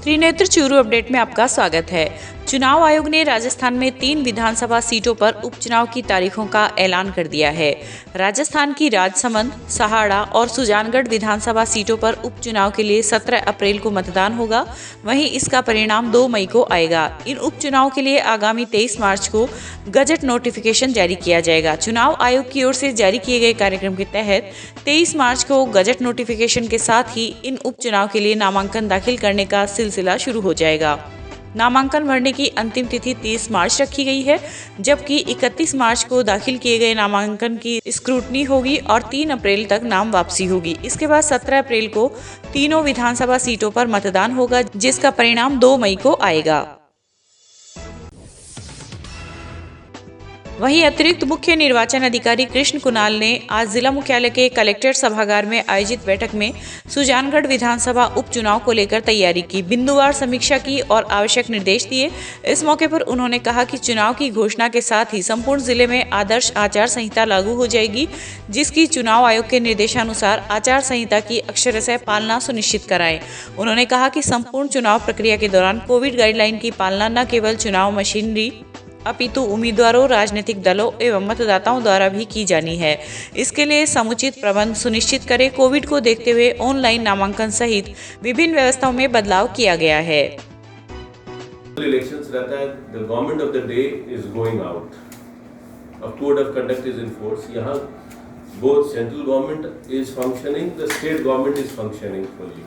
Trinetra Churu update में आपका स्वागत है। चुनाव आयोग ने राजस्थान में 3 विधानसभा सीटों पर उपचुनाव की तारीखों का ऐलान कर दिया है। राजस्थान की राजसमंद, सहाड़ा और सुजानगढ़ विधानसभा सीटों पर उपचुनाव के लिए 17 अप्रैल को मतदान होगा। वहीं इसका परिणाम 2 मई को आएगा। इन उपचुनाव के लिए आगामी 23 मार्च को गजट नोटिफिकेशन जारी किया जाएगा। चुनाव आयोग की ओर से जारी किए गए कार्यक्रम के तहत 23 मार्च को गजट नोटिफिकेशन के साथ ही इन उपचुनाव के लिए नामांकन दाखिल करने का सिलसिला शुरू हो जाएगा। नामांकन भरने की अंतिम तिथि 30 मार्च रखी गई है, जबकि 31 मार्च को दाखिल किए गए नामांकन की स्क्रूटनी होगी और 3 अप्रैल तक नाम वापसी होगी। इसके बाद 17 अप्रैल को तीनों विधानसभा सीटों पर मतदान होगा, जिसका परिणाम 2 मई को आएगा। वहीं अतिरिक्त मुख्य निर्वाचन अधिकारी कृष्ण कुणाल ने आज जिला मुख्यालय के कलेक्टर सभागार में आयोजित बैठक में सुजानगढ़ विधानसभा उपचुनाव को लेकर तैयारी की, बिंदुवार समीक्षा की और आवश्यक निर्देश दिए। इस मौके पर उन्होंने कहा कि चुनाव की घोषणा के साथ ही संपूर्ण जिले में आदर्श आचार संहिता लागू हो जाएगी, जिसकी चुनाव आयोग के निर्देशानुसार आचार संहिता की अक्षरशः पालना सुनिश्चित कराएं। उन्होंने कहा कि संपूर्ण चुनाव प्रक्रिया के दौरान कोविड गाइडलाइन की पालना न केवल चुनाव मशीनरी अपितु उम्मीदवारों, राजनीतिक दलों एवं मतदाताओं द्वारा भी की जानी है। इसके लिए समुचित प्रबंध सुनिश्चित करें। कोविड को देखते हुए ऑनलाइन नामांकन सहित विभिन्न व्यवस्थाओं में बदलाव किया गया है। इलेक्शंस रहता है, the government of the day is going out, a code of conduct is in force. यहाँ both central government is functioning, the state government is functioning fully.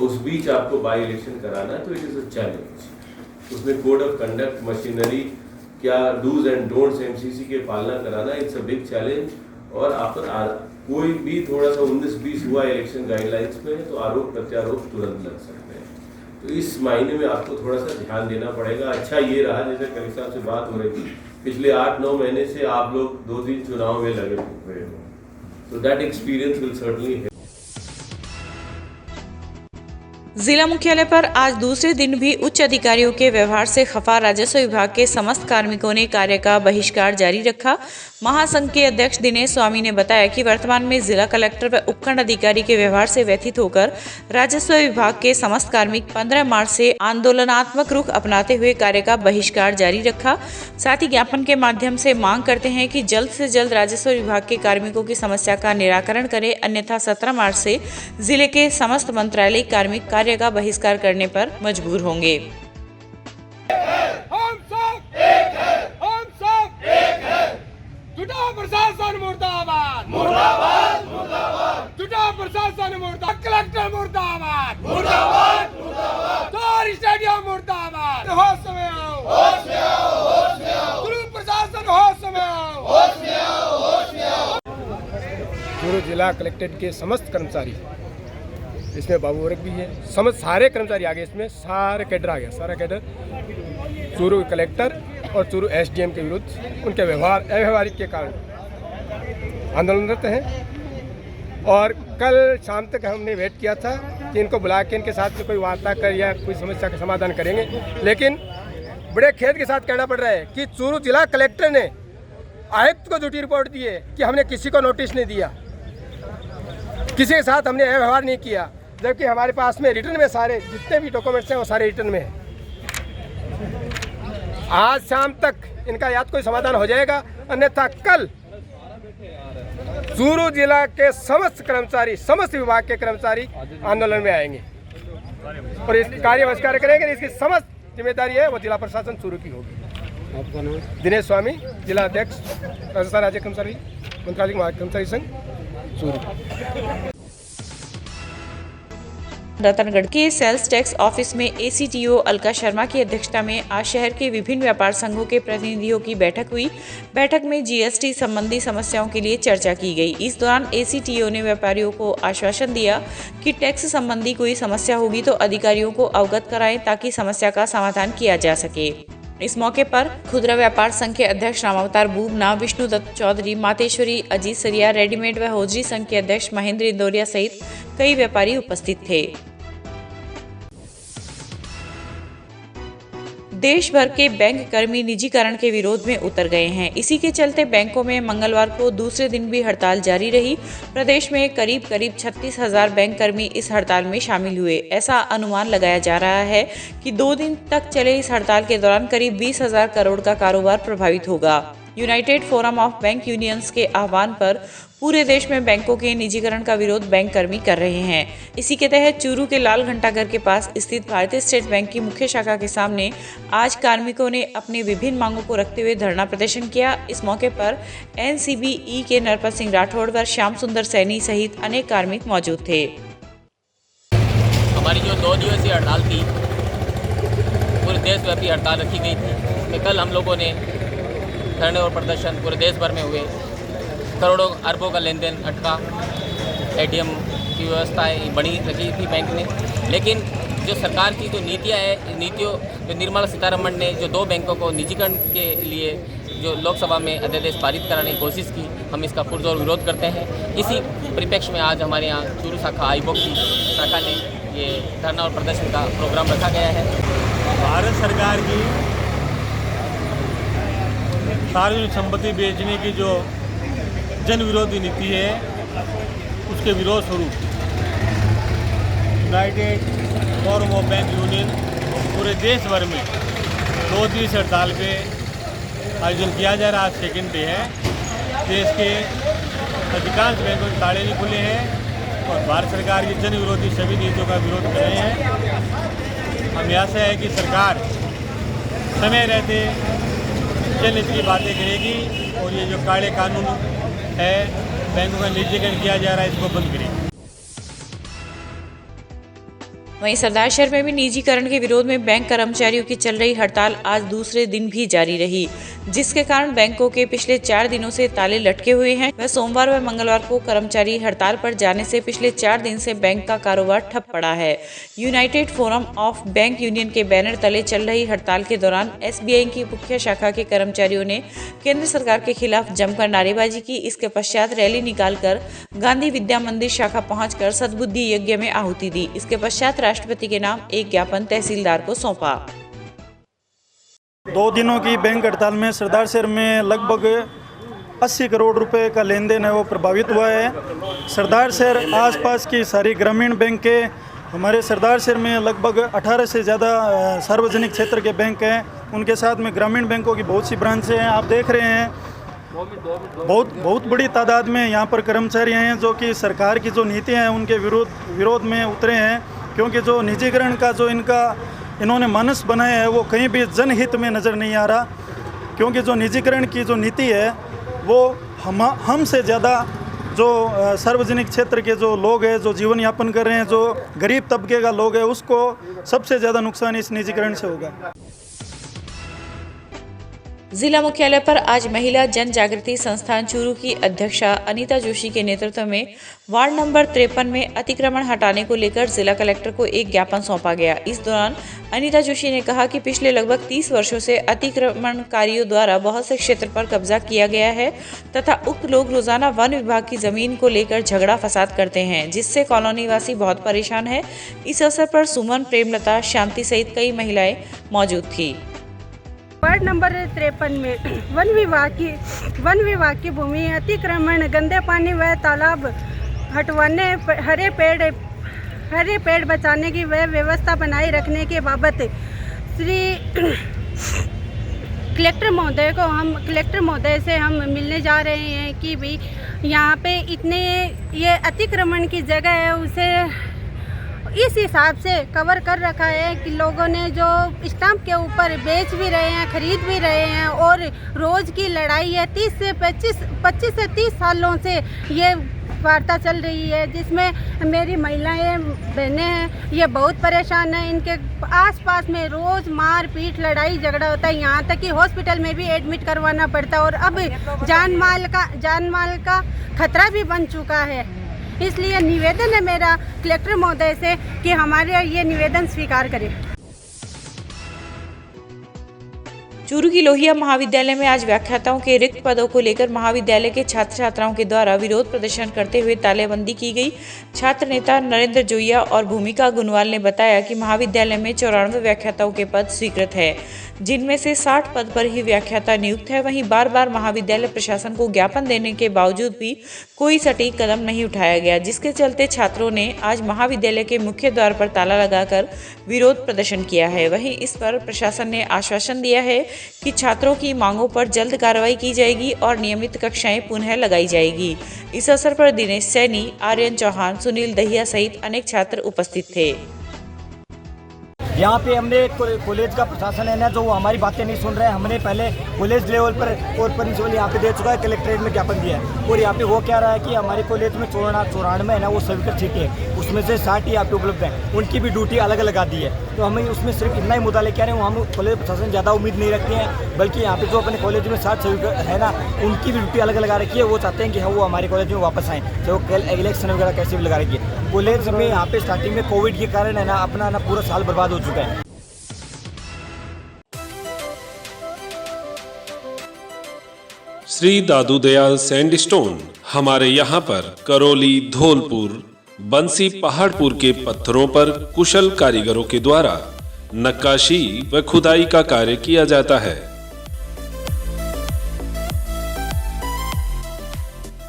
उस बीच आपको बाई इलेक्शन कराना है तो इट इज अ चैलेंज। उसमें code of conduct, machinery, क्या dos and don'ts MCC के पालना कराना, इट्स अ बिग चैलेंज। और आप कोई भी थोड़ा सा 19-20 हुआ इलेक्शन गाइडलाइंस में तो आरोप प्रत्यारोप तुरंत लग सकते हैं। तो इस मायने में आपको थोड़ा सा ध्यान देना पड़ेगा। अच्छा ये रहा, जैसे कलेक्टर साहब से बात हो रही थी, पिछले 8-9 महीने से आप लोग 2-3 चुनाव में लगे हुए हो, तो that experience will certainly help. जिला मुख्यालय पर आज दूसरे दिन भी उच्च अधिकारियों के व्यवहार से खफा राजस्व विभाग के समस्त कार्मिकों ने कार्य का बहिष्कार जारी रखा। महासंघ के अध्यक्ष दिनेश स्वामी ने बताया कि वर्तमान में जिला कलेक्टर व उपखंड अधिकारी के व्यवहार से व्यथित होकर राजस्व विभाग के समस्त कार्मिक 15 मार्च से आंदोलनात्मक रुख अपनाते हुए कार्य का बहिष्कार जारी रखा। साथ ही ज्ञापन के माध्यम से मांग करते हैं कि जल्द से जल्द राजस्व विभाग के कार्मिकों की समस्या का निराकरण करें, अन्यथा 17 मार्च से जिले के समस्त मंत्रालयिक कार्मिक कार्य का बहिष्कार करने पर मजबूर होंगे। प्रशासन मुर्दाबाद, मुर्दाबाद, मुर्दाबाद। जुटा प्रशासन मुर्दाबाद, कलेक्टर मुर्दाबाद, मुर्दाबाद, मुर्दाबाद। तो स्टेडियम मुर्दाबाद। होश में आओ, होश में आओ, होश में आओ। चूरू प्रशासन होश में आओ, होश में आओ, होश में आओ। चूरू जिला कलेक्टेड के समस्त कर्मचारी, इसमें बाबू वर्ग भी है, समस्त सारे कर्मचारी आ गए, इसमें सारे कैडर आ गया, सारा कैडर चूरू कलेक्टर और चूरू एसडीएम के विरुद्ध उनके व्यवहार अव्यवहारिक के कारण आंदोलनरत हैं। और कल शाम तक हमने वेट किया था कि इनको बुला के इनके साथ कोई वार्ता कर या कोई समस्या का समाधान करेंगे, लेकिन बड़े खेद के साथ कहना पड़ रहा है कि चूरू जिला कलेक्टर ने आयुक्त को झूठी रिपोर्ट दी है कि हमने किसी को नोटिस नहीं दिया, किसी के साथ हमने व्यवहार नहीं किया, जबकि हमारे पास में रिटर्न में सारे जितने भी डॉक्यूमेंट्स हैं वो सारे रिटर्न में हैं। आज शाम तक इनका या तो कोई समाधान हो जाएगा, अन्यथा कल चूरू जिला के समस्त कर्मचारी, समस्त विभाग के कर्मचारी आंदोलन में आएंगे और इस कार्य बहिष्कार करेंगे। इसकी समस्त जिम्मेदारी है वो जिला प्रशासन चूरू की होगी। आपका नाम? दिनेश स्वामी, जिला अध्यक्ष, राजस्थान राज्य कर्मचारी मंत्रालय कर्मचारी संघ चूरू। रतनगढ़ के सेल्स टैक्स ऑफिस में एसीटीओ अलका शर्मा की अध्यक्षता में आज शहर के विभिन्न व्यापार संघों के प्रतिनिधियों की बैठक हुई। बैठक में जीएसटी संबंधी समस्याओं के लिए चर्चा की गई। इस दौरान एसीटीओ ने व्यापारियों को आश्वासन दिया कि टैक्स संबंधी कोई समस्या होगी तो अधिकारियों को अवगत कराएं ताकि समस्या का समाधान किया जा सके। इस मौके पर खुदरा व्यापार संघ के अध्यक्ष रामावतार बूबना, विष्णु दत्त चौधरी, मातेश्वरी, अजीत सरिया, रेडीमेड व हौजरी संघ के अध्यक्ष महेंद्र इंदौरिया सहित कई व्यापारी उपस्थित थे। देश भर के बैंक कर्मी निजीकरण के विरोध में उतर गए हैं। इसी के चलते बैंकों में मंगलवार को दूसरे दिन भी हड़ताल जारी रही। प्रदेश में करीब 36,000 बैंक कर्मी इस हड़ताल में शामिल हुए। ऐसा अनुमान लगाया जा रहा है कि 2 दिन तक चले इस हड़ताल के दौरान करीब 20,000 करोड़ का कारोबार प्रभावित होगा। United forum of bank unions के आह्वान पर पूरे देश में बैंकों के निजीकरण का विरोध बैंक कर्मी कर रहे हैं। इसी के तहत चूरू के लाल घंटाघर के पास स्थित भारतीय स्टेट बैंक की मुख्य शाखा के सामने आज कार्मिकों ने अपनी विभिन्न मांगों को रखते हुए धरना प्रदर्शन किया। इस मौके पर NCBE के नरपत सिंह राठौड़ व श्याम सुंदर सैनी सहित अनेक कार्मिक मौजूद थे। हमारी जो 2 दिवसीय हड़ताल थी, पूरे देशव्यापी हड़ताल रखी गई थी, उसमें कल हम लोगों ने धरने और प्रदर्शन पूरे देश भर में हुए। करोड़ों अरबों का लेन देन अटका, ATM की व्यवस्थाएं बनी रखी थी बैंक ने, लेकिन जो सरकार की जो नीतियों जो निर्मला सीतारमण ने जो 2 बैंकों को निजीकरण के लिए जो लोकसभा में अध्यादेश पारित कराने की कोशिश की, हम इसका पुरजोर विरोध करते हैं। इसी परिप्रेक्ष्य में आज हमारे यहाँ चूरू शाखा आईबोक की शाखा ने ये धरना और प्रदर्शन का प्रोग्राम रखा गया है। भारत सरकार की सार्वजनिक संपत्ति बेचने की जो जन विरोधी नीति है, उसके विरोध स्वरूप United forum of bank union पूरे देश भर में 2 दिवसीय हड़ताल पे आयोजन किया जा रहा। आज सेकेंड डे है। देश के अधिकांश बैंकों के ताले नहीं खुले हैं और भारत सरकार की जन विरोधी सभी नीतियों का विरोध कर रहे हैं। हमें आशा है कि सरकार समय रहते जनहित की बातें करेगी और ये जो काले कानून है बैंकों का निजीकरण किया जा रहा है, इसको बंद करेगी। वहीं सरदार शहर में भी निजीकरण के विरोध में बैंक कर्मचारियों की चल रही हड़ताल आज दूसरे दिन भी जारी रही, जिसके कारण बैंकों के पिछले 4 दिनों से ताले लटके हुए हैं। वह सोमवार व मंगलवार को कर्मचारी हड़ताल पर जाने से पिछले 4 दिन से बैंक का कारोबार ठप पड़ा है। United forum of bank union के बैनर तले चल रही हड़ताल के दौरान SBI की मुख्य शाखा के कर्मचारियों ने केंद्र सरकार के खिलाफ जमकर नारेबाजी की। इसके पश्चात रैली निकालकर गांधी विद्या मंदिर शाखा पहुंचकर सद्बुद्धि यज्ञ में आहुति दी। इसके पश्चात राष्ट्रपति के नाम एक ज्ञापन तहसीलदार को सौंपा। 2 दिनों की बैंक हड़ताल में सरदार शहर में लगभग 80 करोड़ रुपए का लेन देन है वो प्रभावित हुआ है। सरदार शहर आसपास की सारी ग्रामीण बैंक हमारे सरदार शहर में लगभग 18 से ज़्यादा सार्वजनिक क्षेत्र के बैंक हैं। उनके साथ में ग्रामीण बैंकों की बहुत सी ब्रांचें हैं। आप देख रहे हैं बहुत बड़ी तादाद में यहाँ पर कर्मचारी हैं जो कि सरकार की जो नीतियाँ हैं उनके विरोध में उतरे हैं, क्योंकि जो निजीकरण का जो इन्होंने मानस बनाया है वो कहीं भी जनहित में नज़र नहीं आ रहा। क्योंकि जो निजीकरण की जो नीति है वो हमसे ज़्यादा जो सार्वजनिक क्षेत्र के जो लोग हैं, जो जीवन यापन कर रहे हैं, जो गरीब तबके का लोग है, उसको सबसे ज़्यादा नुकसान इस निजीकरण से होगा। जिला मुख्यालय पर आज महिला जन जागृति संस्थान चूरू की अध्यक्षा अनीता जोशी के नेतृत्व में वार्ड नंबर 53 में अतिक्रमण हटाने को लेकर जिला कलेक्टर को एक ज्ञापन सौंपा गया। इस दौरान अनीता जोशी ने कहा कि पिछले लगभग 30 वर्षों से अतिक्रमणकारियों द्वारा बहुत से क्षेत्र पर कब्जा किया गया है तथा उक्त लोग रोजाना वन विभाग की जमीन को लेकर झगड़ा फसाद करते हैं, जिससे कॉलोनी वासी बहुत परेशान है। इस अवसर पर सुमन, प्रेमलता, शांति सहित कई महिलाएं मौजूद थी। वार्ड नंबर 53 में वन विभाग की भूमि अतिक्रमण, गंदे पानी व तालाब हटवाने, हरे पेड़ बचाने की व व्यवस्था बनाए रखने के बाबत श्री कलेक्टर महोदय से हम मिलने जा रहे हैं कि भाई यहाँ पे इतने ये अतिक्रमण की जगह है उसे इस हिसाब से कवर कर रखा है कि लोगों ने जो स्टैंप के ऊपर बेच भी रहे हैं, खरीद भी रहे हैं और रोज़ की लड़ाई है। 25 से 30 सालों से ये वार्ता चल रही है, जिसमें मेरी महिलाएं बहनें हैं, ये बहुत परेशान हैं। इनके आसपास में रोज़ मार पीट, लड़ाई झगड़ा होता है, यहाँ तक कि हॉस्पिटल में भी एडमिट करवाना पड़ता है और अब जान माल का खतरा भी बन चुका है। इसलिए निवेदन है मेरा कलेक्टर महोदय से कि हमारे ये निवेदन स्वीकार करें। चूरू की लोहिया महाविद्यालय में आज व्याख्याताओं के रिक्त पदों को लेकर महाविद्यालय के छात्र छात्राओं के द्वारा विरोध प्रदर्शन करते हुए तालेबंदी की गई। छात्र नेता नरेंद्र जोइया और भूमिका गुनवाल ने बताया कि महाविद्यालय में 94 व्याख्याताओं के पद स्वीकृत है, जिनमें से 60 पद पर ही व्याख्याता नियुक्त है। वहीं बार बार महाविद्यालय प्रशासन को ज्ञापन देने के बावजूद भी कोई सटीक कदम नहीं उठाया गया, जिसके चलते छात्रों ने आज महाविद्यालय के मुख्य द्वार पर ताला लगाकर विरोध प्रदर्शन किया है। वहीं इस पर प्रशासन ने आश्वासन दिया है कि छात्रों की मांगों पर जल्द कार्रवाई की जाएगी और नियमित कक्षाएं पुनः लगाई जाएगी। इस अवसर पर दिनेश सैनी, आर्यन चौहान, सुनील दहिया सहित अनेक छात्र उपस्थित थे। यहाँ पे हमने कॉलेज का प्रशासन है ना, जो वो हमारी बातें नहीं सुन रहे हैं। हमने पहले कॉलेज लेवल पर और प्रिंसिपल यहाँ पे दे चुका है, कलेक्ट्रेट में ज्ञापन दिया है। और यहाँ पे वो कह रहा है कि हमारे कॉलेज में 94 है ना, वो सभी का ठीक है, उसमें से 60 यहाँ पे उपलब्ध है, उनकी भी ड्यूटी अलग लगा दी है। तो हमें उसमें सिर्फ इतना ही मुद्दा लेके आ रहे हैं। हम कॉलेज प्रशासन ज़्यादा उम्मीद नहीं रखते हैं, बल्कि यहाँ पे जो अपने कॉलेज में 60 सभी है ना, उनकी भी ड्यूटी अलग लगा रखी है। वो चाहते हैं कि हाँ, वो हमारे कॉलेज में वापस आएँ, जो इलेक्शन वगैरह कैसे भी लगा रखी है। कॉलेज में यहाँ पे स्टार्टिंग में कोविड के कारण है ना, अपना ना पूरा साल बर्बाद हो चुका है। श्री दादू दयाल सैंडस्टोन हमारे यहाँ पर करौली, धौलपुर, बंसी, पहाड़पुर के पत्थरों पर कुशल कारीगरों के द्वारा नक्काशी व खुदाई का कार्य किया जाता है।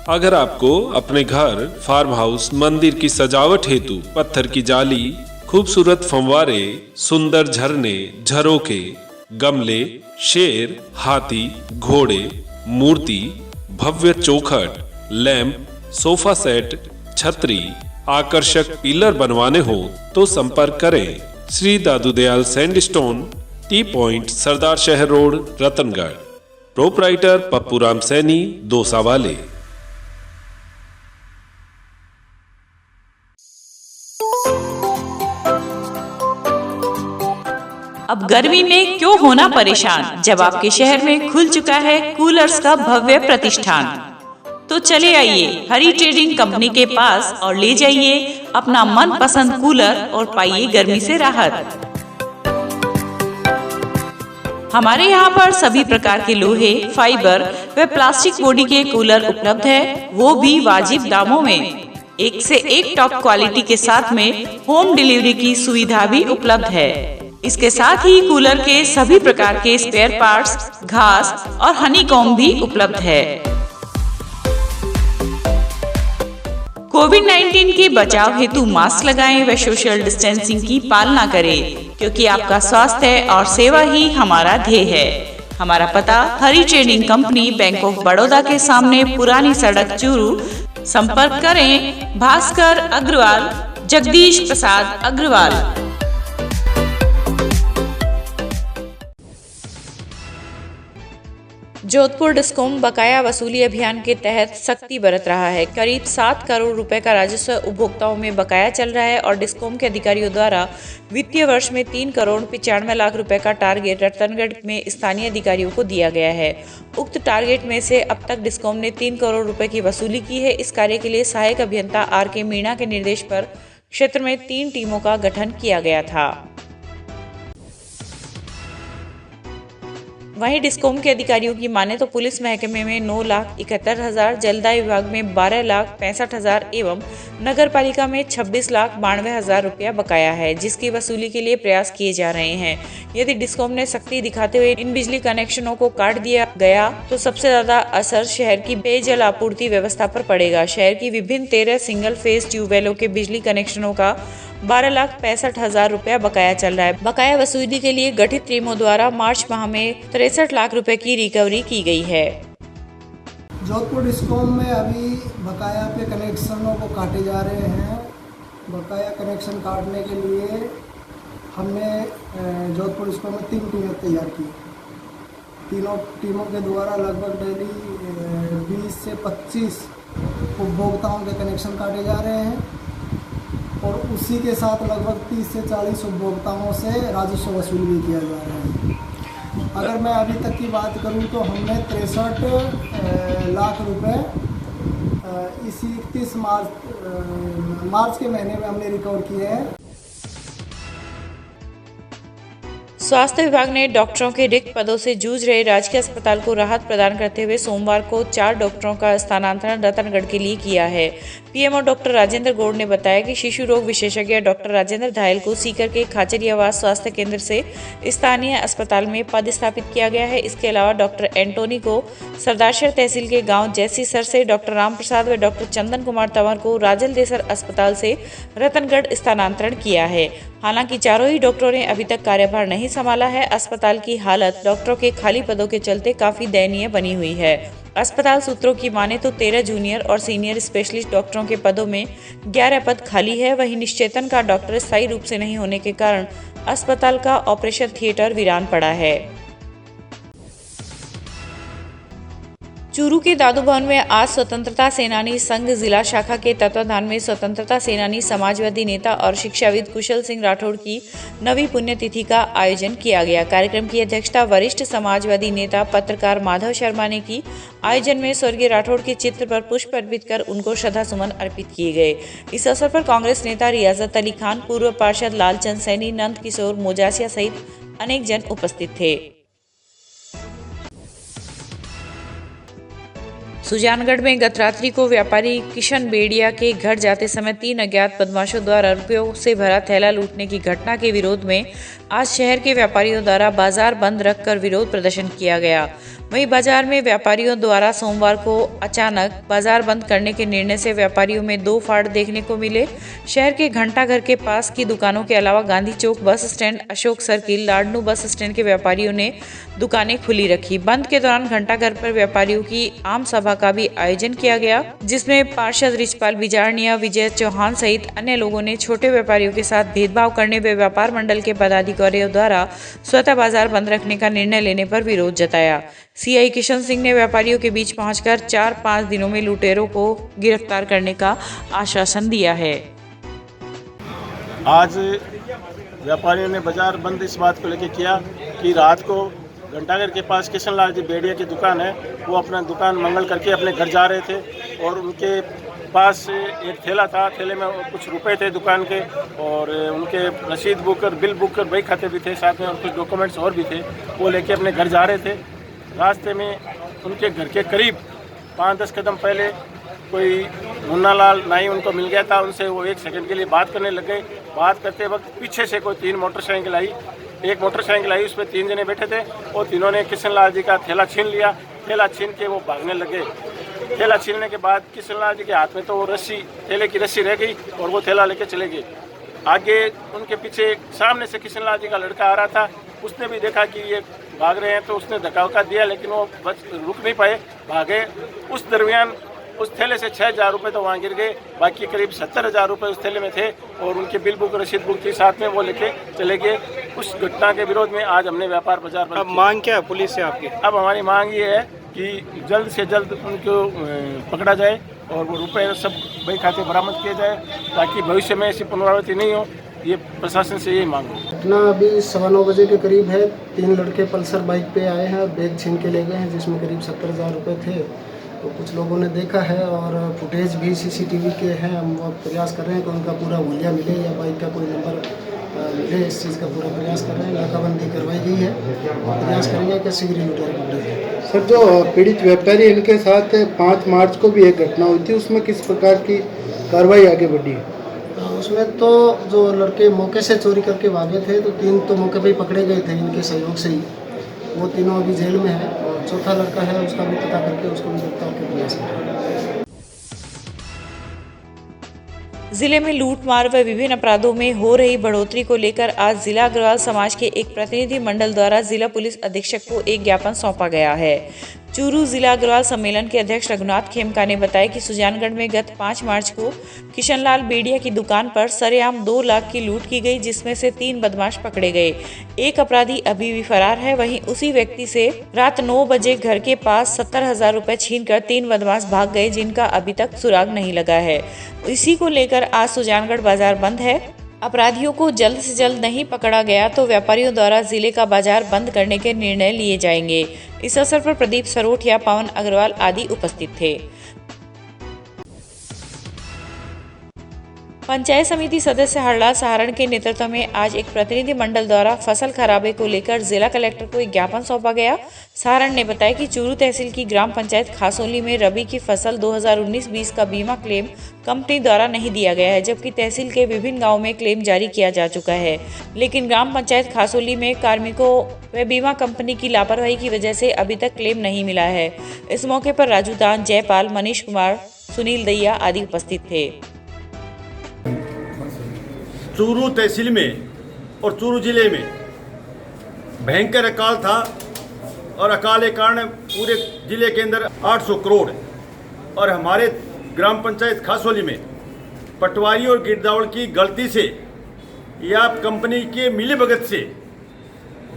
अगर आपको अपने घर, फार्म हाउस, मंदिर की सजावट हेतु पत्थर की जाली, खूबसूरत फंवारे, सुंदर झरने, झरोखे, गमले, शेर, हाथी, घोड़े, मूर्ति, भव्य चौखट, लैंप, सोफा सेट, छतरी, आकर्षक पिलर बनवाने हो तो संपर्क करें Shri Dadu Dayal sandstone, T point, सरदार शहर रोड, रतनगढ़। प्रोपराइटर पप्पू राम सैनी, दोसा वाले। अब गर्मी में क्यों होना परेशान, जब आपके शहर में खुल चुका है कूलर्स का भव्य प्रतिष्ठान। तो चले आइए हरी ट्रेडिंग कंपनी के पास और ले जाइए अपना मनपसंद कूलर और पाइए गर्मी से राहत। हमारे यहाँ पर सभी प्रकार के लोहे, फाइबर व प्लास्टिक बॉडी के कूलर उपलब्ध है, वो भी वाजिब दामों में। एक से एक टॉप क्वालिटी के साथ में होम डिलीवरी की सुविधा भी उपलब्ध है। इसके साथ ही कूलर के सभी प्रकार के स्पेयर पार्ट्स, घास और हनीकॉम्ब भी उपलब्ध है। कोविड-19 के बचाव हेतु मास्क लगाएं व सोशल डिस्टेंसिंग की पालना करें, क्योंकि आपका स्वास्थ्य और सेवा ही हमारा ध्येय है। हमारा पता Hari trading company, bank of Baroda के सामने, पुरानी सड़क, चूरू। संपर्क करें भास्कर अग्रवाल, जगदीश प्रसाद अग्रवाल। जोधपुर डिस्कॉम बकाया वसूली अभियान के तहत सख्ती बरत रहा है। करीब 7 करोड़ रुपए का राजस्व उपभोक्ताओं में बकाया चल रहा है और डिस्कॉम के अधिकारियों द्वारा वित्तीय वर्ष में 3 करोड़ 95 लाख रुपए का टारगेट रतनगढ़ में स्थानीय अधिकारियों को दिया गया है। उक्त टारगेट में से अब तक डिस्कॉम ने 3 करोड़ रुपए की वसूली की है। इस कार्य के लिए सहायक अभियंता RK मीणा के निर्देश पर क्षेत्र में 3 टीमों का गठन किया गया था। वहीं डिस्कॉम के अधिकारियों की माने तो पुलिस महकमे में 9,71,000, जलदाय विभाग में 12,65,000 एवं नगर पालिका में 26,92,000 रुपया बकाया है, जिसकी वसूली के लिए प्रयास किए जा रहे हैं। यदि डिस्कॉम ने सख्ती दिखाते हुए इन बिजली कनेक्शनों को काट दिया गया तो सबसे ज्यादा असर शहर की पेयजल आपूर्ति व्यवस्था पर पड़ेगा। शहर की विभिन्न 13 सिंगल फेज ट्यूबवेलों के बिजली कनेक्शनों का 12,65,000 रुपया बकाया चल रहा है। बकाया वसूली के लिए गठित टीमों द्वारा मार्च माह में 63 लाख रुपए की रिकवरी की गई है। जोधपुर डिस्कॉम में अभी बकाया पे कनेक्शनों को काटे जा रहे हैं। बकाया कनेक्शन काटने के लिए हमने जोधपुर डिस्कॉम में 3 टीमें तैयार की। तीनों टीमों के द्वारा लगभग डेली 20 से 25 उपभोक्ताओं के कनेक्शन काटे जा रहे हैं और उसी के साथ लगभग 30 से 40 उपभोक्ताओं से राजस्व वसूल भी किया जा रहा है। अगर मैं अभी तक की बात करूं तो हमने 63 लाख रुपए इसी 31 मार्च के महीने में हमने रिकवर किए हैं। स्वास्थ्य विभाग ने डॉक्टरों के रिक्त पदों से जूझ रहे राजकीय अस्पताल को राहत प्रदान करते हुए सोमवार को 4 डॉक्टरों का स्थानांतरण रतनगढ़ के लिए किया है। पीएमओ डॉक्टर राजेंद्र गौड़ ने बताया कि शिशु रोग विशेषज्ञ डॉक्टर राजेंद्र धायल को सीकर के खाचरियावास स्वास्थ्य केंद्र से स्थानीय अस्पताल में पदस्थापित किया गया है। इसके अलावा डॉक्टर एंटोनी को सरदारशहर तहसील के गांव जैसीसर से, डॉक्टर राम प्रसाद व डॉक्टर चंदन कुमार तंवर को राजलदेसर अस्पताल से रतनगढ़ स्थानांतरण किया है। हालांकि चारों ही डॉक्टरों ने अभी तक कार्यभार नहीं संभाला है। अस्पताल की हालत डॉक्टरों के खाली पदों के चलते काफी दयनीय बनी हुई है। अस्पताल सूत्रों की माने तो 13 जूनियर और सीनियर स्पेशलिस्ट डॉक्टरों के पदों में 11 पद खाली है। वहीं निश्चेतन का डॉक्टर स्थायी रूप से नहीं होने के कारण अस्पताल का ऑपरेशन थिएटर वीरान पड़ा है। चूरू के दादू भवन में आज स्वतंत्रता सेनानी संघ जिला शाखा के तत्वाधान में स्वतंत्रता सेनानी, समाजवादी नेता और शिक्षाविद कुशल सिंह राठौड़ की नवी पुण्यतिथि का आयोजन किया गया। कार्यक्रम की अध्यक्षता वरिष्ठ समाजवादी नेता पत्रकार माधव शर्मा ने की। आयोजन में स्वर्गीय राठौड़ के चित्र पर पुष्प अर्पित कर उनको श्रद्धासुमन अर्पित किए गए। इस अवसर पर कांग्रेस नेता रियाजत अली खान, पूर्व पार्षद लालचंद सैनी, नंद किशोर मोजासिया सहित अनेक जन उपस्थित थे। सुजानगढ़ में गत रात्रि को व्यापारी किशन बेड़िया के घर जाते समय 3 अज्ञात बदमाशों द्वारा रुपयों से भरा थैला लूटने की घटना के विरोध में आज शहर के व्यापारियों द्वारा बाजार बंद रखकर विरोध प्रदर्शन किया गया। वहीं बाजार में व्यापारियों द्वारा सोमवार को अचानक बाजार बंद करने के निर्णय से व्यापारियों में 2 फाड़ देखने को मिले। शहर के घंटाघर के पास की दुकानों के अलावा गांधी चौक bus stand, Ashok circle, Ladnun bus stand के व्यापारियों ने दुकानें खुली रखी। बंद के दौरान घंटाघर पर व्यापारियों की आम सभा का भी आयोजन किया गया, जिसमें पार्षद रिचपाल बिजारनिया, विजय चौहान सहित अन्य लोगों ने छोटे व्यापारियों के साथ भेदभाव करने व व्यापार मंडल के पदाधिकारियों द्वारा स्वतः बाजार बंद रखने का निर्णय लेने पर विरोध जताया। सीआई किशन सिंह ने व्यापारियों के बीच पहुंचकर 4-5 दिनों में लुटेरों को गिरफ्तार करने का आश्वासन दिया है। आज व्यापारियों ने बाजार बंद इस बात को लेकर किया कि रात को घंटाघर के पास किशन लाल जी बेड़िया की दुकान है, वो अपना दुकान मंगल करके अपने घर जा रहे थे और उनके पास एक थैला था। थैले में कुछ रुपए थे दुकान के और उनके रसीद बुक और बिल बुक और बही खाते भी थे साथ में, और कुछ डॉक्यूमेंट्स और भी थे। वो लेके अपने घर जा रहे थे। रास्ते में उनके घर के करीब 5-10 कदम पहले कोई मुन्ना लाल नाई उनको मिल गया था। उनसे वो 1 सेकंड के लिए बात करने लग गए। बात करते वक्त पीछे से कोई 3 मोटरसाइकिल आई। एक मोटरसाइकिल आई, उस पर 3 जने बैठे थे और तीनों ने किशन लाल जी का थैला छीन लिया। थैला छीन के वो भागने लगे। थैला छीनने के बाद किशन लाल जी के हाथ में तो वो रस्सी, थैले की रस्सी रह गई और वो थैला लेके चले गए। आगे उनके पीछे सामने से किशन लाल जी का लड़का आ रहा था। उसने भी देखा कि ये भाग रहे हैं तो उसने धक्का दिया, लेकिन वो रुक नहीं पाए, भागे। उस दरमियान उस थैले से 6,000 रुपये तो वहाँ गिर गए। बाकी करीब 70,000 रुपये उस थैले में थे और उनके बिल बुक रसीद बुक थी साथ में, वो लेके चले गए। उस घटना के विरोध में आज हमने व्यापार बाजार बंद। अब मांग क्या है पुलिस से आपकी? अब हमारी मांग ये है कि जल्द से जल्द उनको पकड़ा जाए और वो रुपये सब बही खाते बरामद किए जाए ताकि भविष्य में ऐसी पुनरावृत्ति नहीं हो। ये प्रशासन से यही मांग है। घटना अभी 9:15 बजे के करीब है। 3 लड़के पल्सर बाइक पे आए हैं, बैग छीन के ले गए हैं जिसमें करीब 70,000 रुपये थे। तो कुछ लोगों ने देखा है और फुटेज भी सीसीटीवी के हैं। हम वो प्रयास कर रहे हैं कि उनका पूरा हुलिया मिले या बाइक का कोई नंबर मिले। इस चीज़ का पूरा प्रयास कर रहे हैं। नाकाबंदी करवाई गई है और प्रयास करेंगे कि शीघ्र ही लुटेरे पकड़े जाए। सर, जो पीड़ित व्यापारी इनके साथ 5 मार्च को भी एक घटना हुई थी, उसमें किस प्रकार की कार्रवाई आगे बढ़ी? उसमें तो जो लड़के मौके से चोरी करके भागे थे तो 3 तो मौके पे ही पकड़े गए थे इनके सहयोग से ही। वो तीनों अभी जेल में है और चौथा लड़का है, उसका भी पता करके उसको भी गिरफ्तार के प्रयास कर रहे हैं। जिले में लूटमार व विभिन्न अपराधों में हो रही बढ़ोतरी को लेकर आज जिला अग्रवाल समाज के एक प्रतिनिधि मंडल द्वारा जिला पुलिस अधीक्षक को एक ज्ञापन सौंपा गया है। चूरू जिला अग्रवाल सम्मेलन के अध्यक्ष रघुनाथ खेमका ने बताया कि सुजानगढ़ में गत 5 मार्च को किशनलाल बेड़िया की दुकान पर सरेआम 2 लाख की लूट की गई, जिसमें से 3 बदमाश पकड़े गए। एक अपराधी अभी भी फरार है। वहीं उसी व्यक्ति से रात 9 बजे घर के पास 70,000 रुपए छीनकर 3 बदमाश भाग गए, जिनका अभी तक सुराग नहीं लगा है। इसी को लेकर आज सुजानगढ़ बाजार बंद है। अपराधियों को जल्द से जल्द नहीं पकड़ा गया तो व्यापारियों द्वारा जिले का बाजार बंद करने के निर्णय लिए जाएंगे। इस अवसर पर प्रदीप सरोठिया, पवन अग्रवाल आदि उपस्थित थे। पंचायत समिति सदस्य हरलाल सहारण के नेतृत्व में आज एक प्रतिनिधि मंडल द्वारा फसल खराबे को लेकर जिला कलेक्टर को एक ज्ञापन सौंपा गया। सहारण ने बताया कि चूरू तहसील की ग्राम पंचायत खासोली में रबी की फसल 2019-20 का बीमा क्लेम कंपनी द्वारा नहीं दिया गया है, जबकि तहसील के विभिन्न गाँव में क्लेम जारी किया जा चुका है, लेकिन ग्राम पंचायत खासोली में कार्मिकों व बीमा कंपनी की लापरवाही की वजह से अभी तक क्लेम नहीं मिला है। इस मौके पर राजू दान, जयपाल, मनीष कुमार, सुनील दैया आदि उपस्थित थे। चूरू तहसील में और चूरू जिले में भयंकर अकाल था और अकाल के कारण पूरे जिले के अंदर 800 करोड़ और हमारे ग्राम पंचायत खासोली में पटवारी और गिरदावड़ की गलती से या कंपनी के मिलीभगत से,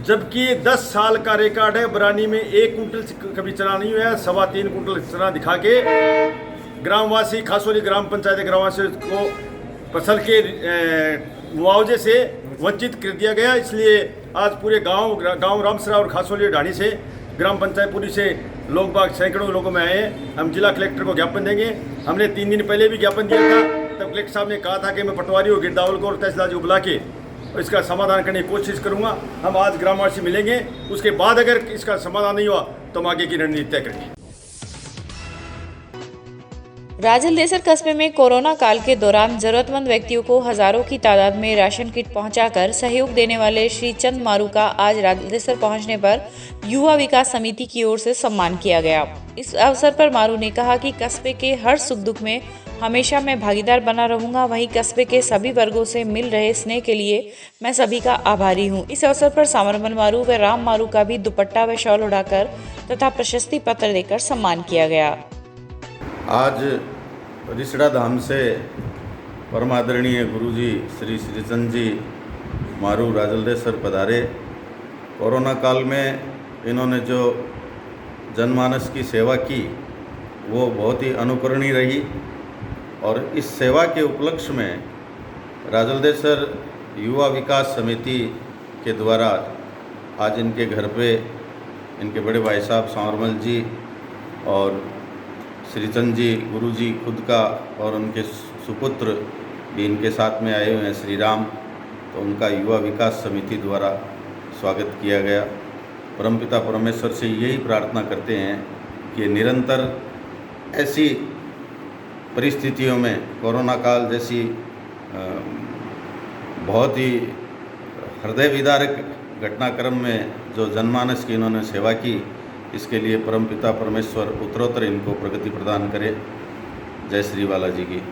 जबकि 10 साल का रिकॉर्ड है, बरानी में 1 कुंटल से कभी चना नहीं हुआ, 3.25 कुंटल चना दिखा के ग्रामवासी खासोली ग्राम पंचायत ग्रामवासी को फसल के मुआवजे से वंचित कर दिया गया। इसलिए आज पूरे गांव रामसरा और खासोली ढाणी से ग्राम पंचायत पूरी से लोग बाग सैकड़ों लोगों में आए हैं। हम जिला कलेक्टर को ज्ञापन देंगे। हमने 3 दिन पहले भी ज्ञापन दिया था, तब कलेक्टर साहब ने कहा था कि मैं पटवारी और गिरदावल को और तहसीलदार को बुला के इसका समाधान करने की कोशिश करूँगा। हम आज ग्रामवासी मिलेंगे, उसके बाद अगर इसका समाधान नहीं हुआ तो हम आगे की रणनीति तय करेंगे। राजलदेसर कस्बे में कोरोना काल के दौरान जरूरतमंद व्यक्तियों को हजारों की तादाद में राशन किट पहुंचाकर सहयोग देने वाले श्री चंद मारू का आज राजलदेसर पहुंचने पर युवा विकास समिति की ओर से सम्मान किया गया। इस अवसर पर मारू ने कहा कि कस्बे के हर सुख दुख में हमेशा मैं भागीदार बना रहूंगा। वहीं कस्बे के सभी वर्गों से मिल रहे स्नेह के लिए मैं सभी का आभारी हूं। इस अवसर पर सामरमल मारू व राम मारू का भी दुपट्टा व शॉल उड़ाकर तथा प्रशस्ति पत्र देकर सम्मान किया गया। आज रिसड़ा धाम से परम आदरणीय गुरुजी श्री श्रीचंद जी मारू राजलदेसर पधारे। कोरोना काल में इन्होंने जो जनमानस की सेवा की वो बहुत ही अनुकरणीय रही और इस सेवा के उपलक्ष्य में राजलदेसर युवा विकास समिति के द्वारा आज इनके घर पे इनके बड़े भाई साहब सामरमल जी और श्रीचंद जी गुरुजी खुद का और उनके सुपुत्र भी इनके साथ में आए हुए हैं श्री राम, तो उनका युवा विकास समिति द्वारा स्वागत किया गया। परमपिता परमेश्वर से यही प्रार्थना करते हैं कि निरंतर ऐसी परिस्थितियों में कोरोना काल जैसी बहुत ही हृदय विदारक घटनाक्रम में जो जनमानस की इन्होंने सेवा की, इसके लिए परमपिता परमेश्वर उत्तरोत्तर इनको प्रगति प्रदान करे। जय श्री बालाजी की।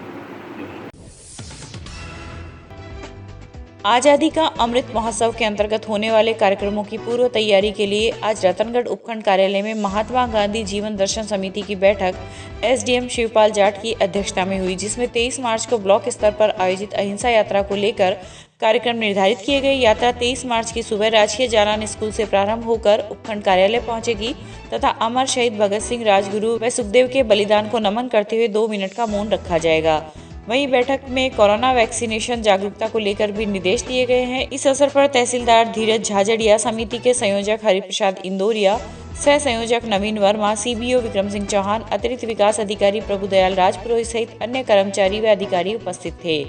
आज़ादी का अमृत महोत्सव के अंतर्गत होने वाले कार्यक्रमों की पूर्व तैयारी के लिए आज रतनगढ़ उपखंड कार्यालय में महात्मा गांधी जीवन दर्शन समिति की बैठक एसडीएम शिवपाल जाट की अध्यक्षता में हुई, जिसमें 23 मार्च को ब्लॉक स्तर पर आयोजित अहिंसा यात्रा को लेकर कार्यक्रम निर्धारित किए गए। यात्रा 23 मार्च की सुबह राजकीय जालान स्कूल से प्रारंभ होकर उपखंड कार्यालय पहुंचेगी तथा अमर शहीद भगत सिंह, राजगुरु व सुखदेव के बलिदान को नमन करते हुए 2 मिनट का मौन रखा जाएगा। वहीं बैठक में कोरोना वैक्सीनेशन जागरूकता को लेकर भी निर्देश दिए गए हैं। इस अवसर पर तहसीलदार धीरज झाझड़िया, समिति के संयोजक हरिप्रसाद इंदौरिया, सह संयोजक नवीन वर्मा, सीबीओ विक्रम सिंह चौहान, अतिरिक्त विकास अधिकारी प्रभुदयाल राजपुरोहित सहित अन्य कर्मचारी व अधिकारी उपस्थित थे।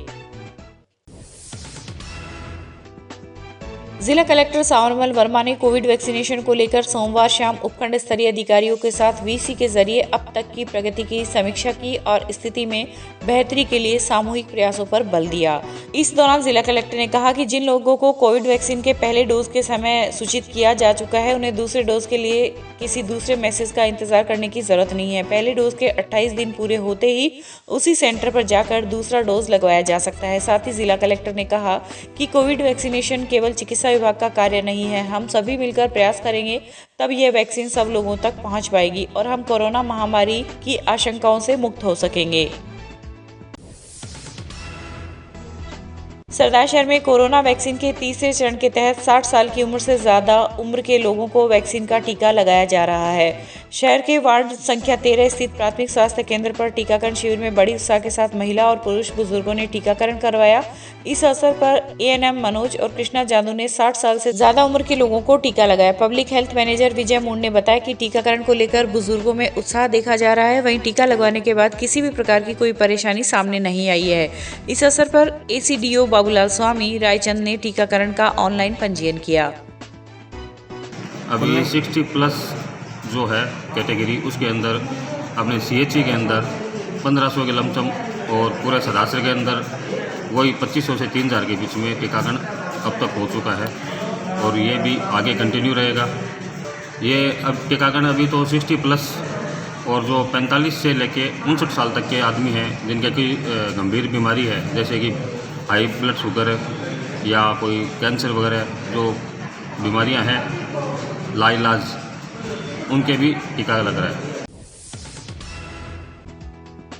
जिला कलेक्टर सावरमल वर्मा ने कोविड वैक्सीनेशन को लेकर सोमवार शाम उपखंड स्तरीय अधिकारियों के साथ वीसी के जरिए अब तक की प्रगति की समीक्षा की और स्थिति में बेहतरी के लिए सामूहिक प्रयासों पर बल दिया। इस दौरान जिला कलेक्टर ने कहा कि जिन लोगों को कोविड वैक्सीन के पहले डोज के समय सूचित किया जा चुका है, उन्हें दूसरे डोज के लिए किसी दूसरे मैसेज का इंतजार करने की जरूरत नहीं है। पहले डोज के 28 दिन पूरे होते ही उसी सेंटर पर जाकर दूसरा डोज लगवाया जा सकता है। साथ ही जिला कलेक्टर ने कहा कि कोविड वैक्सीनेशन केवल चिकित्सा विभाग का कार्य नहीं है, हम सभी मिलकर प्रयास करेंगे तब यह वैक्सीन सब लोगों तक पहुंच पाएगी और हम कोरोना महामारी की आशंकाओं से मुक्त हो सकेंगे। सरदार शहर में कोरोना वैक्सीन के तीसरे चरण के तहत 60 साल की उम्र से ज्यादा उम्र के लोगों को वैक्सीन का टीका लगाया जा रहा है। शहर के वार्ड संख्या 13 स्थित प्राथमिक स्वास्थ्य केंद्र पर टीकाकरण शिविर में बड़ी उत्साह के साथ महिला और पुरुष बुजुर्गों ने टीकाकरण करवाया। इस अवसर पर एएनएम मनोज और कृष्णा जादू ने 60 साल से ज्यादा उम्र के लोगों को टीका लगाया। पब्लिक हेल्थ मैनेजर विजय मूड ने बताया कि टीकाकरण को लेकर बुजुर्गों में उत्साह देखा जा रहा है। वहीं टीका लगवाने के बाद किसी भी प्रकार की कोई परेशानी सामने नहीं आई है। इस अवसर पर एसीडीओ बाबूलाल स्वामी रायचंद ने टीकाकरण का ऑनलाइन पंजीयन किया। अभी 60+ जो है कैटेगरी, उसके अंदर अपने CHC के अंदर 1500 के लमसम और पूरे सदासर के अंदर वही 2500 से 3000 के बीच में टीकाकरण अब तक हो चुका है और ये भी आगे कंटिन्यू रहेगा। ये अब टीकाकरण अभी तो 60+ और जो 45 से लेके 59 साल तक के आदमी हैं जिनके कोई गंभीर बीमारी है, जैसे कि हाई ब्लड शुगर है या कोई कैंसर वगैरह जो बीमारियां हैं लाइलाज, उनके भी टीका लग रहा है।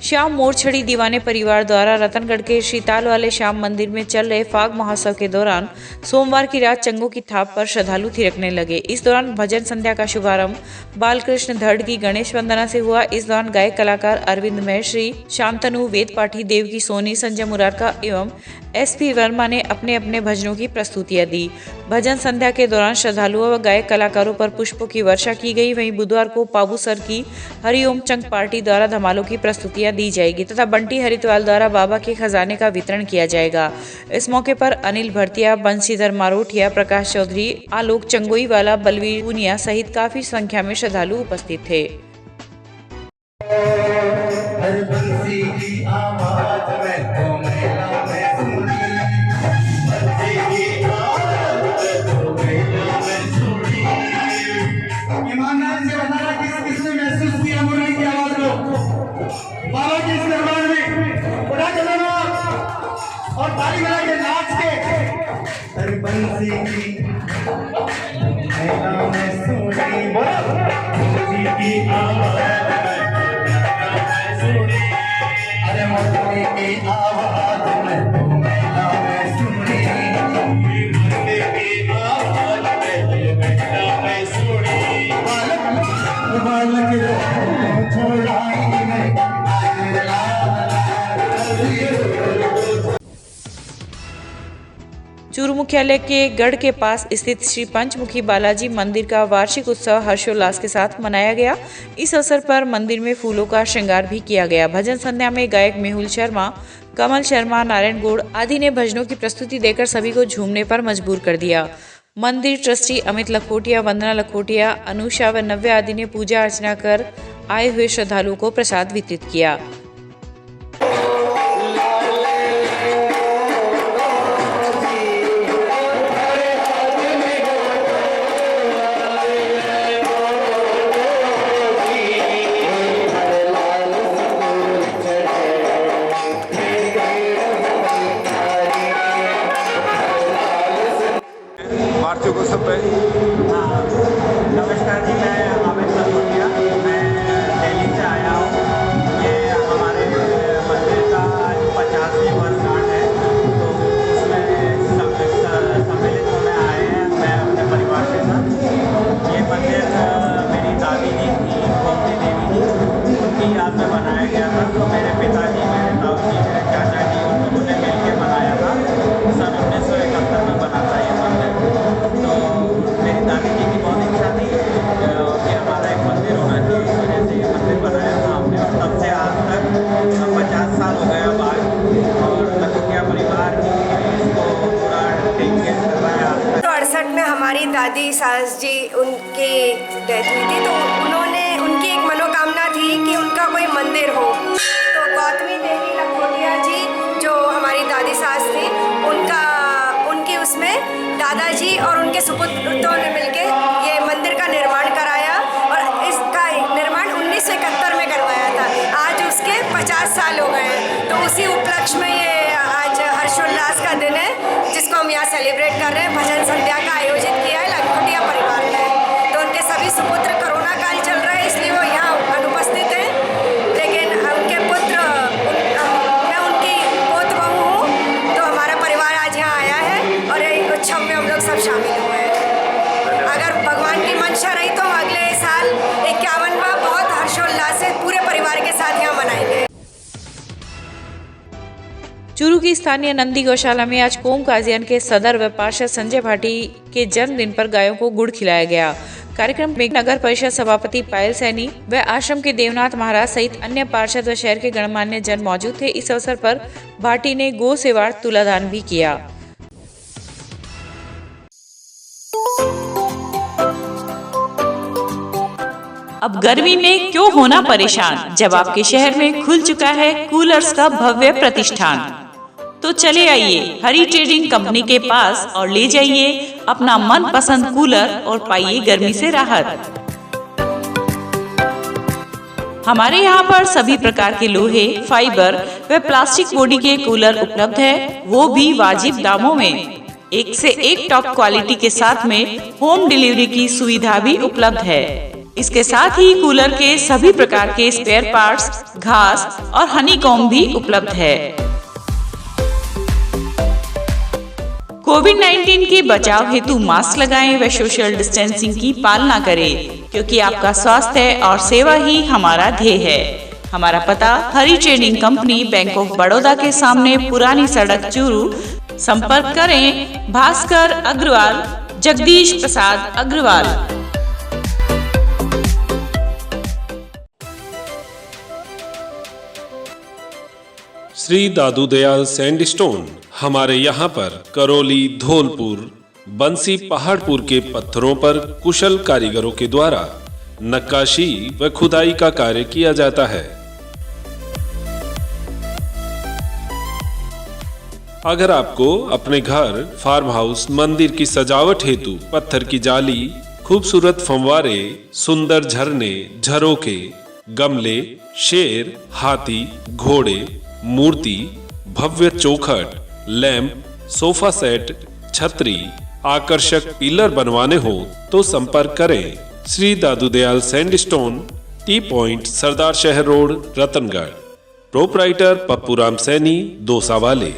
श्याम मोरछड़ी दीवाने परिवार द्वारा रतनगढ़ के श्रीताल वाले श्याम मंदिर में चल रहे फाग महोत्सव के दौरान सोमवार की रात चंगों की थाप पर श्रद्धालु थिरकने लगे। इस दौरान भजन संध्या का शुभारंभ बालकृष्ण धड़ की गणेश वंदना से हुआ। इस दौरान गायक कलाकार अरविंद महेश्वरी, शांतनु, वेद पाठी, देवकी सोनी, संजय मुरारका एवं SP वर्मा ने अपने अपने भजनों की प्रस्तुतियां दी। भजन संध्या के दौरान श्रद्धालुओं व गायक कलाकारों पर पुष्पों की वर्षा की गई। वहीं बुधवार को पाबू सर की हरिओम चंग पार्टी द्वारा धमालों की प्रस्तुतियां दी जाएगी तथा बंटी हरिद्वाल द्वारा बाबा के खजाने का वितरण किया जाएगा। इस मौके पर अनिल भरतिया, बंशीधर मारोठिया, प्रकाश चौधरी, आलोक चंगोईवाला, बलवीर पूनिया सहित काफी संख्या में श्रद्धालु उपस्थित थे। ईमानदारी से बताना किसने महसूस किया मुरली की आवाज को बाबा के इस दरबार में उड़ा के और ताली बजा के नाच के हर बंसी की मैना में सुनी बंसी की आवाज में सुनी, अरे मुरली की आवाज में मैना में सुनी, मुरली की आवाज में मैना में सुनी, बालक छोड़ाई नहीं। चूरू मुख्यालय के गढ़ के पास स्थित श्री पंचमुखी बालाजी मंदिर का वार्षिक उत्सव हर्षोल्लास के साथ मनाया गया। इस अवसर पर मंदिर में फूलों का श्रृंगार भी किया गया। भजन संध्या में गायक मेहुल शर्मा, कमल शर्मा, नारायण गौड़ आदि ने भजनों की प्रस्तुति देकर सभी को झूमने पर मजबूर कर दिया। मंदिर ट्रस्टी अमित लखोटिया, वंदना लखोटिया, अनुषा व नव्या आदि ने पूजा अर्चना कर आए हुए श्रद्धालुओं को प्रसाद वितरित किया। वार्षिक उत्सव पे नमस्कार जी, मैं अमित लखोटिया, मैं दिल्ली से आया हूँ। ये हमारे मंदिर का 50वीं वर्षगांठ है, तो उसमें सम्मिलित होने आए हैं मैं अपने परिवार के साथ। ये मंदिर मेरी दादी जी की गोमती देवी जी उनकी याद में बनाया गया था। तो मेरे पिताजी, मेरे ताऊ जी, मेरे चाचा जी उन लोगों ने मिलकर बनाया था। सन 1971 में बना था ये मंदिर। तो मेरी दादी जी की बहुत इच्छा थी कि हमारा एक मंदिर होना चाहिए, इस वजह से ये मंदिर बनाया था हमने। और तब से आज तक 50 साल हो गए अब आज, और लखोटिया परिवार की इसको पूरा टेक कर रहा है आज तक। 68 में हमारी दादी सास जी उनकी डेथ हुई थी, तो उन्होंने उनकी एक मनोकामना थी कि उनका कोई मंदिर हो। तो गौतमी देवी लखोटिया जी जो हमारी दादी सास थी, उनके उसमें दादाजी और उनके सुपुत्रों ने मिलकर ये मंदिर का निर्माण कराया और इसका निर्माण 1971 में करवाया था। आज उसके 50 साल हो गए हैं। तो उसी उपलक्ष्य में ये आज हर्षोल्लास का दिन है, जिसको हम यहाँ सेलिब्रेट कर रहे हैं। भजन संध्या का आयोजित किया है लखोटिया परिवार ने। तो उनके सभी सुपुत्र, कोरोना काल चल रहा है इसलिए वो यहाँ अनुपस्थित हैं, लेकिन उनके पुत्र, मैं उनकी पोत बहू हूँ, तो हमारा परिवार आज यहाँ आया है और इस उत्सव में हम लोग सब शामिल हुए हैं। अगर भगवान की मंशा रही तो अगले साल 51वां चूरू की स्थानीय नंदी गौशाला में आज कोम काजियान के सदर व पार्षद संजय भाटी के जन्मदिन पर गायों को गुड़ खिलाया गया। कार्यक्रम में नगर परिषद सभापति पायल सैनी व आश्रम के देवनाथ महाराज सहित अन्य पार्षद व शहर के गणमान्य जन मौजूद थे। इस अवसर पर भाटी ने गो सेवार्थ तुलादान भी किया। अब गर्मी में क्यों होना परेशान, जब आपके शहर में खुल चुका है कूलर्स का भव्य प्रतिष्ठान। तो चले आइए हरी ट्रेडिंग कंपनी के पास और ले जाइए अपना मनपसंद कूलर और पाइए गर्मी से राहत। हमारे यहाँ पर सभी प्रकार के लोहे, फाइबर व प्लास्टिक बॉडी के कूलर उपलब्ध है, वो भी वाजिब दामों में। एक से एक टॉप क्वालिटी के साथ में होम डिलीवरी की सुविधा भी उपलब्ध है। इसके साथ ही कूलर के सभी प्रकार के स्पेयर पार्ट्स, घास और हनीकॉम्ब भी उपलब्ध है। कोविड-19 के बचाव हेतु मास्क लगाएं व सोशल डिस्टेंसिंग की पालना करें, क्योंकि आपका स्वास्थ्य और सेवा ही हमारा ध्येय है। हमारा पता Hari trading company, bank of Baroda के सामने, पुरानी सड़क, चूरू। संपर्क करें भास्कर अग्रवाल, जगदीश प्रसाद अग्रवाल। श्री दादू दयाल सैंडस्टोन हमारे यहाँ पर करौली, धौलपुर, बंसी, पहाड़पुर के पत्थरों पर कुशल कारीगरों के द्वारा नक्काशी व खुदाई का कार्य किया जाता है। अगर आपको अपने घर, फार्म हाउस, मंदिर की सजावट हेतु पत्थर की जाली, खूबसूरत फंवारे, सुंदर झरने, झरोके, गमले, शेर, हाथी, घोड़े, मूर्ति, भव्य चौखट, लैंप, सोफा सेट, छतरी, आकर्षक पिलर बनवाने हो तो संपर्क करें Shri Dadu Dayal sandstone, T point, सरदार शहर रोड, रतनगढ़। प्रोपराइटर पप्पू राम सैनी, दोसा वाले।